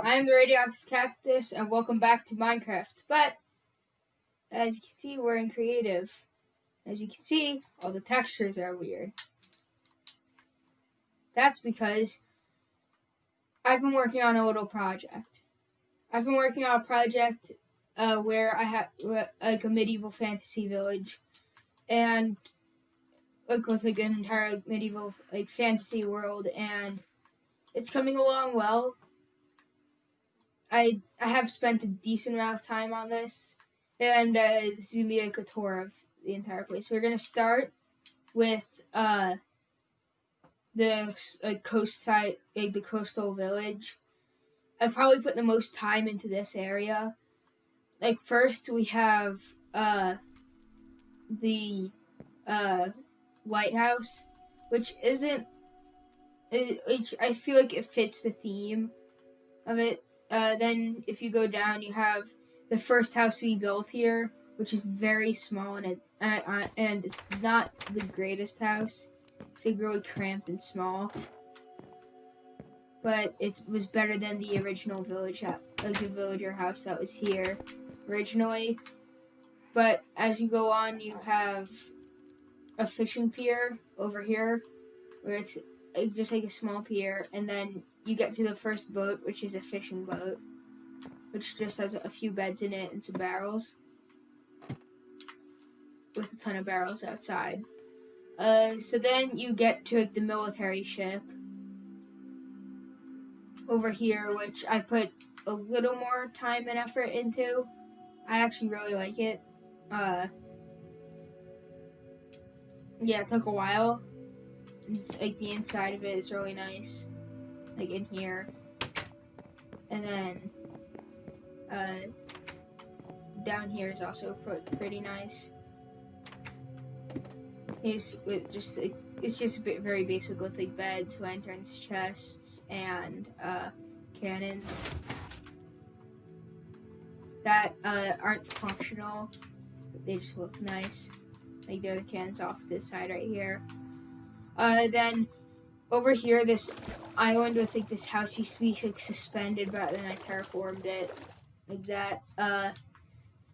I am the Radioactive Cactus, and welcome back to Minecraft. But, as you can see, we're in creative. As you can see, all the textures are weird. That's because I've been working on a little project. I've been working on a project where I have like a medieval fantasy village, and with an entire medieval fantasy world, and it's coming along well. I have spent a decent amount of time on this, and this is gonna be like a tour of the entire place. We're gonna start with the coast side, the coastal village. I've probably put the most time into this area. First we have the lighthouse, which isn't. I feel like it fits the theme of it. Then if you go down, you have the first house we built here, which is very small, and it's not the greatest house. It's really cramped and small, but it was better than the original village, the villager house that was here originally. But as you go on, you have a fishing pier over here, where it's just like a small pier, and then you get to the first boat, which is a fishing boat, which just has a few beds in it and some barrels, with a ton of barrels outside. So then you get to the military ship over here, which I put a little more time and effort into. I actually really like it. It took a while. It's the inside of it is really nice, in here, and then down here is also pretty nice. It's just very basic with beds, lanterns, chests, and cannons that aren't functional. They just look nice. They're the cannons off this side right here. Then over here, this island with this house used to be suspended, but then I terraformed it like that.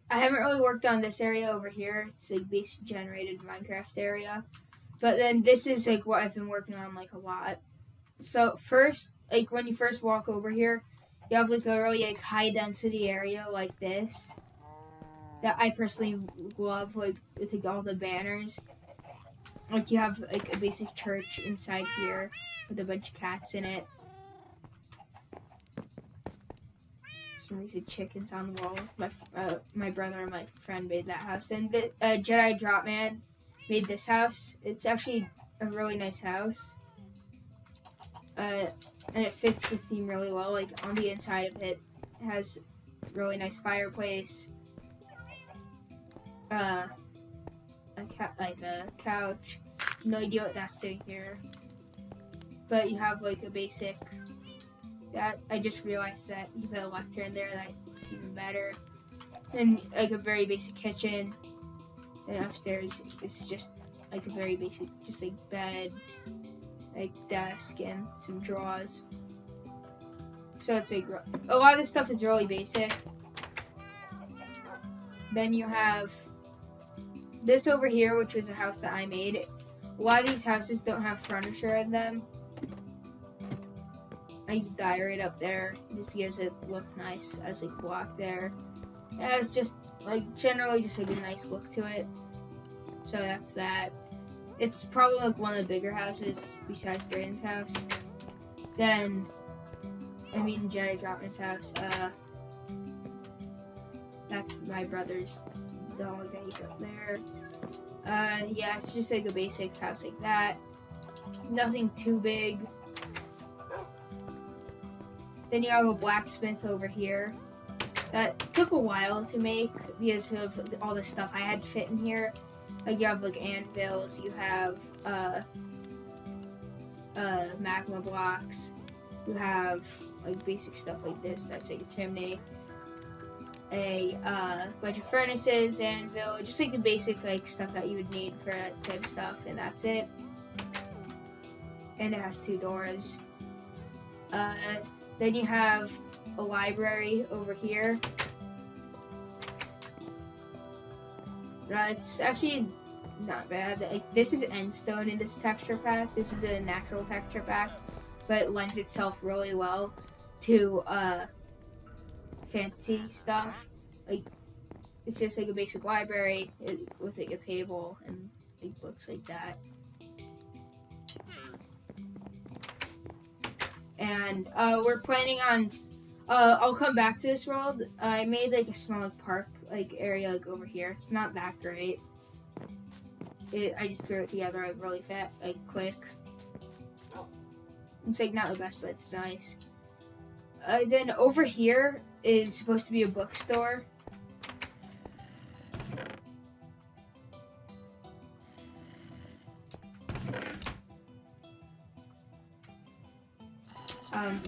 I haven't really worked on this area over here. It's basic generated Minecraft area, but then this is what I've been working on a lot. So first, when you first walk over here, you have a really high density area like this that I personally love, with all the banners. You have a basic church inside here with a bunch of cats in it. Some recent chickens on the walls. My brother and my friend made that house. Then the Jedi Dropman made this house. It's actually a really nice house. And it fits the theme really well. On the inside of it has a really nice fireplace. A couch. No idea what that's doing here. But you have a basic. That I just realized that you put a lectern there. That's even better. And a very basic kitchen. And upstairs it's just a very basic, just bed, desk, and some drawers. So it's a lot of this stuff is really basic. Then you have this over here, which was a house that I made. A lot of these houses don't have furniture in them. I just dye right up there just because it looked nice as block there. It has just generally just a nice look to it. So that's that. It's probably one of the bigger houses besides Brandon's house. Then Jedi Dropman's house. That's my brother's dog that he's up there. It's just a basic house like that. Nothing too big. Then you have a blacksmith over here. That took a while to make because of all the stuff I had to fit in here. You have anvils, you have magma blocks, you have basic stuff like this. That's a chimney. A bunch of furnaces, anvil, just the basic stuff that you would need for that type of stuff, and that's it. And it has 2 doors. Then you have a library over here. It's actually not bad. Like, this is endstone in this texture pack. This is a natural texture pack, but it lends itself really well to fantasy stuff. Like, it's just like a basic library with like a table and like books like that. And we're planning on. I'll come back to this world. I made like a small like, park like area like over here. It's not that great. I just threw it together like really fast, like quick. It's like not the best, but it's nice. Then over here is supposed to be a bookstore.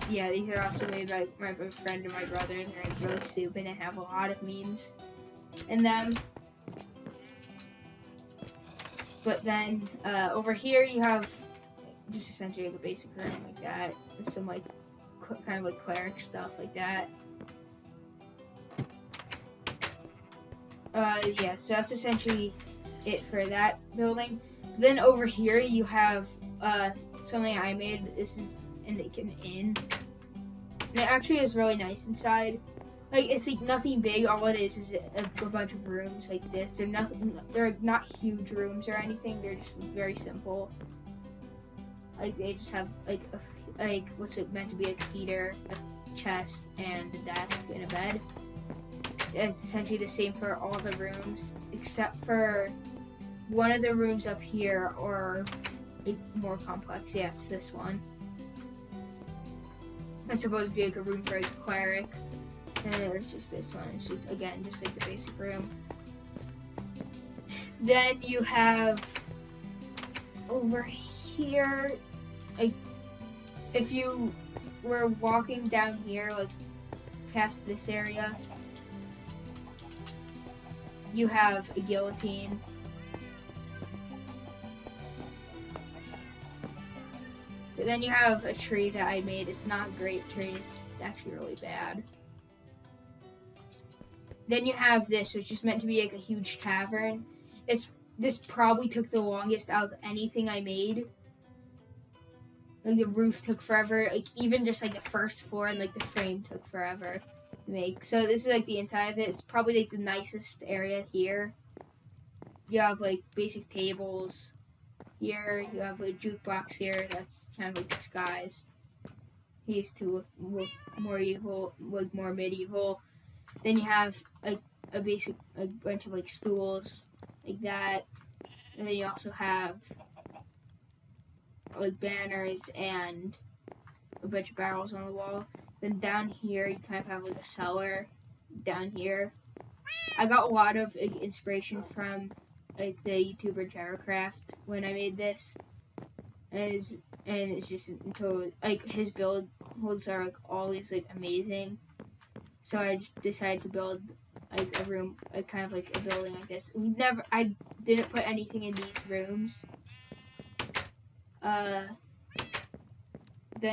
Yeah, these are also made by my friend and my brother, and they're like really stupid and have a lot of memes in them. But then over here you have just essentially like a basic room like that, with some like kind of like cleric stuff like that. Yeah, so that's essentially it for that building. Then over here you have something I made. This is an inn. And it actually is really nice inside. Like, it's like nothing big. All it is a bunch of rooms like this. They're not huge rooms or anything. They're just very simple. Like, they just have like what's it meant to be, a heater, a chest, and a desk and a bed. It's essentially the same for all the rooms, except for one of the rooms up here, or like, more complex. Yeah, it's this one. It's supposed to be like a room for a cleric, and there's just this one. It's just, again, just like the basic room. Then you have over here, like, if you were walking down here, like past this area, you have a guillotine. But then you have a tree that I made. It's not a great tree. It's actually really bad. Then you have this, which is meant to be like a huge tavern. This probably took the longest out of anything I made. Like, the roof took forever. Like, even just like the first floor and like the frame took forever to make. So this is like the inside of it. It's probably like the nicest area here. You have like basic tables. Here you have a jukebox here that's kind of like disguised. He used to look more evil, like more medieval. Then you have like a basic bunch of like stools like that, and then you also have like banners and a bunch of barrels on the wall. Then down here you kind of have like a cellar. Down here, I got a lot of like, inspiration from like the YouTuber JerraCraft when I made this, and it's just until like his builds are like always like amazing. So I just decided to build like a room, like kind of like a building like this. I didn't put anything in these rooms. Then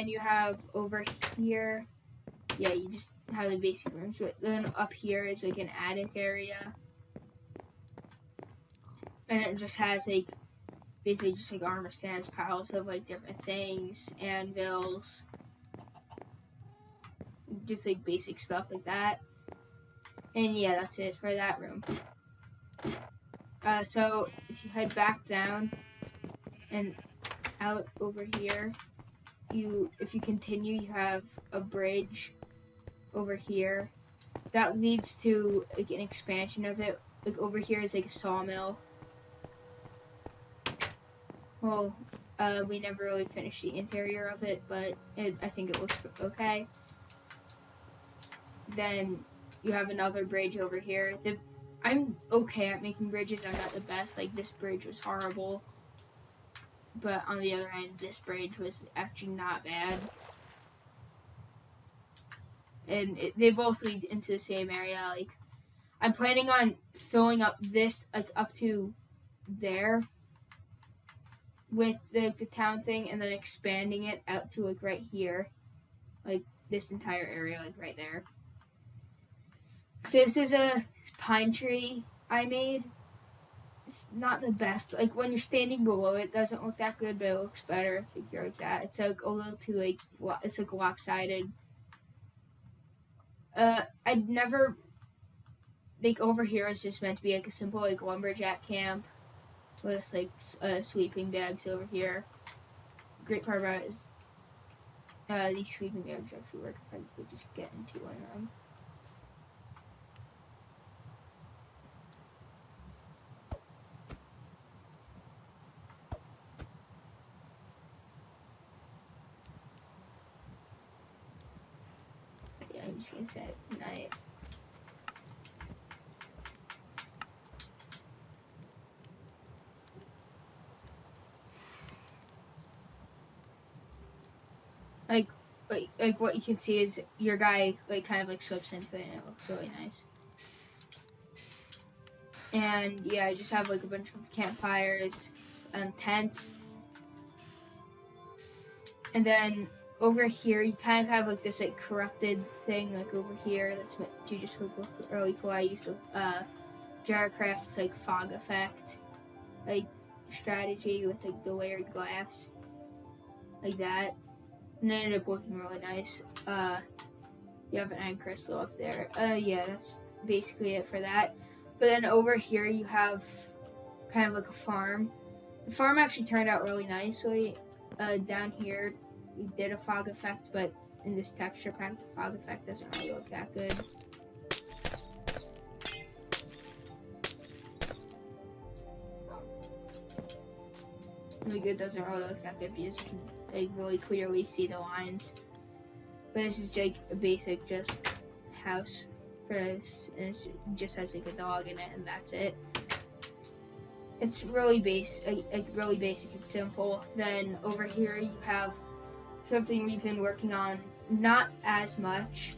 you have over here, yeah, you just have the basic rooms. But then up here is like an attic area. And it just has like basically just like armor stands, piles of like different things, anvils, just like basic stuff like that. And yeah, that's it for that room. So if you head back down and out over here, if you continue, you have a bridge over here that leads to like an expansion of it. Like over here is like a sawmill. Well, we never really finished the interior of it, but I think it looks okay. Then you have another bridge over here. I'm okay at making bridges. I'm not the best. Like, this bridge was horrible. But on the other hand, this bridge was actually not bad. And they both lead into the same area. Like, I'm planning on filling up this, like, up to there with the town thing, and then expanding it out to like right here, like this entire area, like right there. So this is a pine tree I made. It's not the best. Like when you're standing below it, doesn't look that good, but it looks better if you're like that. It's like a little too like it's like lopsided. I'd never like over here. It's just meant to be like a simple like lumberjack camp with like sleeping bags over here. Great part about it is these sleeping bags actually work if I could just get into one of them. Yeah, I'm just gonna say it night. Like what you can see is your guy like kind of like slips into it and it looks really nice. And yeah, I just have like a bunch of campfires and tents. And then over here you kind of have like this like corrupted thing like over here that's meant to just look really cool. I used Jaracraft's like fog effect like strategy with like the layered glass like that. And it ended up looking really nice. You have an iron crystal up there. Yeah, that's basically it for that. But then over here you have kind of like a farm. The farm actually turned out really nicely. Down here we did a fog effect, but in this texture pack the fog effect doesn't really look that good. It doesn't really look that good because you can like really clearly see the lines. But this is like a basic just house for us, and it just has like a dog in it, and that's it. It's really really basic and simple. Then over here you have something we've been working on, not as much.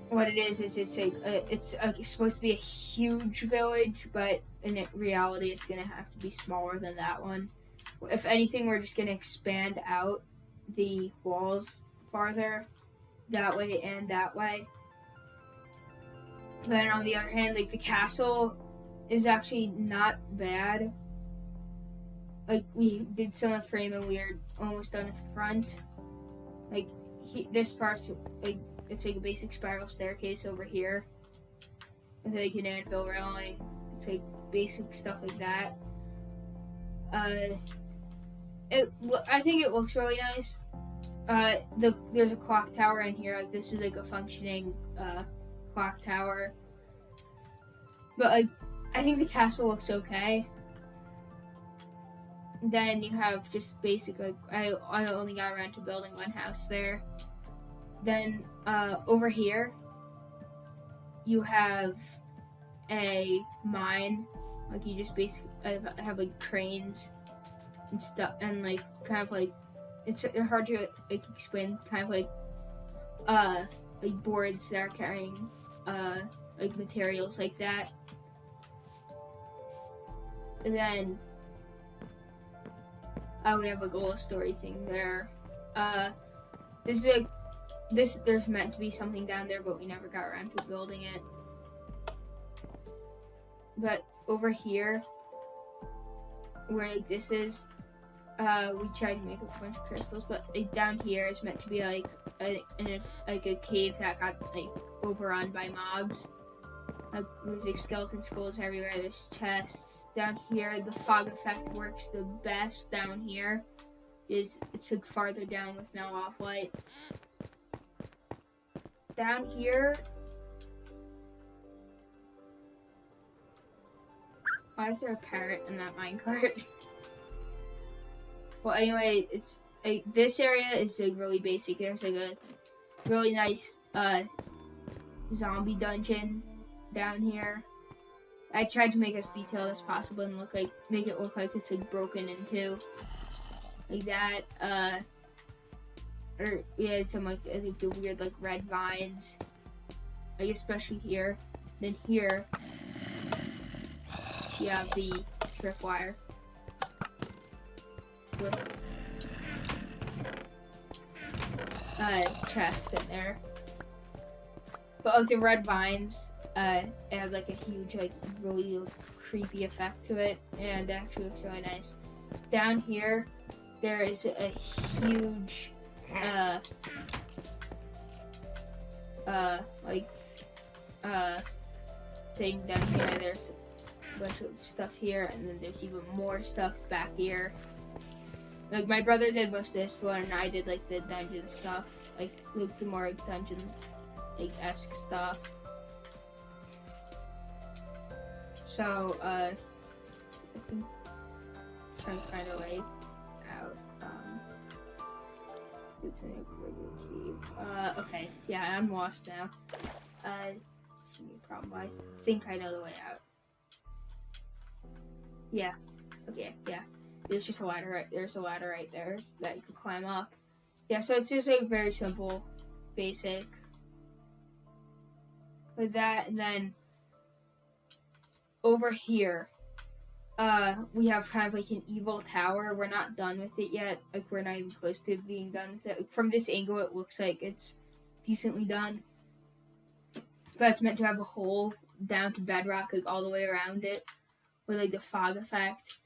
What it is it's supposed to be a huge village, but in reality it's gonna have to be smaller than that one. If anything, we're just gonna expand out the walls farther, that way and that way. Then on the other hand, like the castle is actually not bad. Like we did some of the frame and we are almost done at the front. Like this part's like it's like a basic spiral staircase over here with like an anvil railing. It's like basic stuff like that. I think it looks really nice. There's a clock tower in here. Like this is like a functioning clock tower. But like I think the castle looks okay. Then you have just basic like I only got around to building one house there. Then over here you have a mine. Like you just basically have like cranes and stuff, and like kind of like it's hard to like explain. Kind of like boards that are carrying like materials like that. And then we have like a little story thing there. This is like there's meant to be something down there, but we never got around to building it. But over here, where like this is, we tried to make a bunch of crystals, but like, down here is meant to be like a cave that got like overrun by mobs. Like there's like skeleton skulls everywhere. There's chests down here. The fog effect works the best down here. It's like farther down with no off light. Down here. Why is there a parrot in that minecart? Well, anyway, it's like this area is like really basic. There's like a really nice zombie dungeon down here. I tried to make as detailed as possible and make it look like it's like broken into like that. Or yeah, some like I think the weird like red vines, like especially here. Then here you have the tripwire. chest in there. But with the red vines, it had like a huge, like really creepy effect to it, and it actually looks really nice. Down here, there is a huge, thing down here. There's a bunch of stuff here, and then there's even more stuff back here. Like my brother did most of this one, and I did like the dungeon stuff, like the more like, dungeon like esque stuff. So I think I'm trying to find a way out. It's in a okay, yeah, I'm lost now. Shouldn't be a problem. I think I know the way out. Yeah. Okay. Yeah. There's just a ladder right. There's a ladder right there that you can climb up. Yeah. So it's just like very simple, basic. With that, and then over here, we have kind of like an evil tower. We're not done with it yet. Like we're not even close to being done with it. Like, from this angle, it looks like it's decently done. But it's meant to have a hole down to bedrock, like all the way around it, with like the fog effect,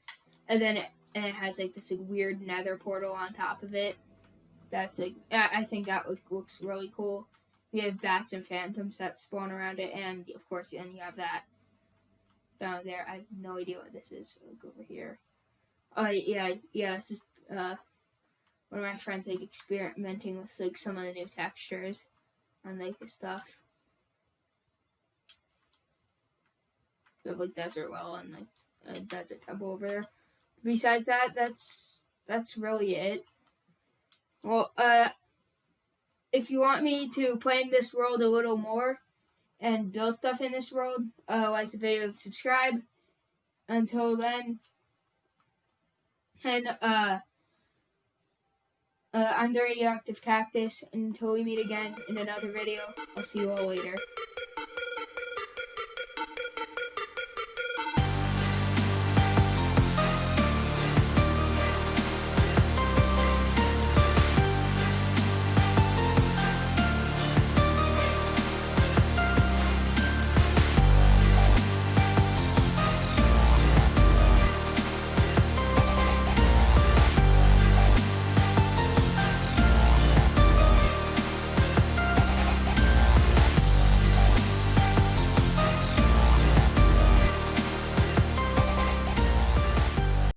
and then it has like this like weird nether portal on top of it. That's like I think that looks really cool. We have bats and phantoms that spawn around it, and of course, then you have that down there. I have no idea what this is. We'll go over here. Oh yeah. This is one of my friends like experimenting with like some of the new textures on like this stuff. We have like desert well and like a desert temple over there. Besides that, that's really it. Well, if you want me to play in this world a little more and build stuff in this world, like the video and subscribe. Until then, and I'm the Radioactive Cactus. Until we meet again in another video, I'll see you all later.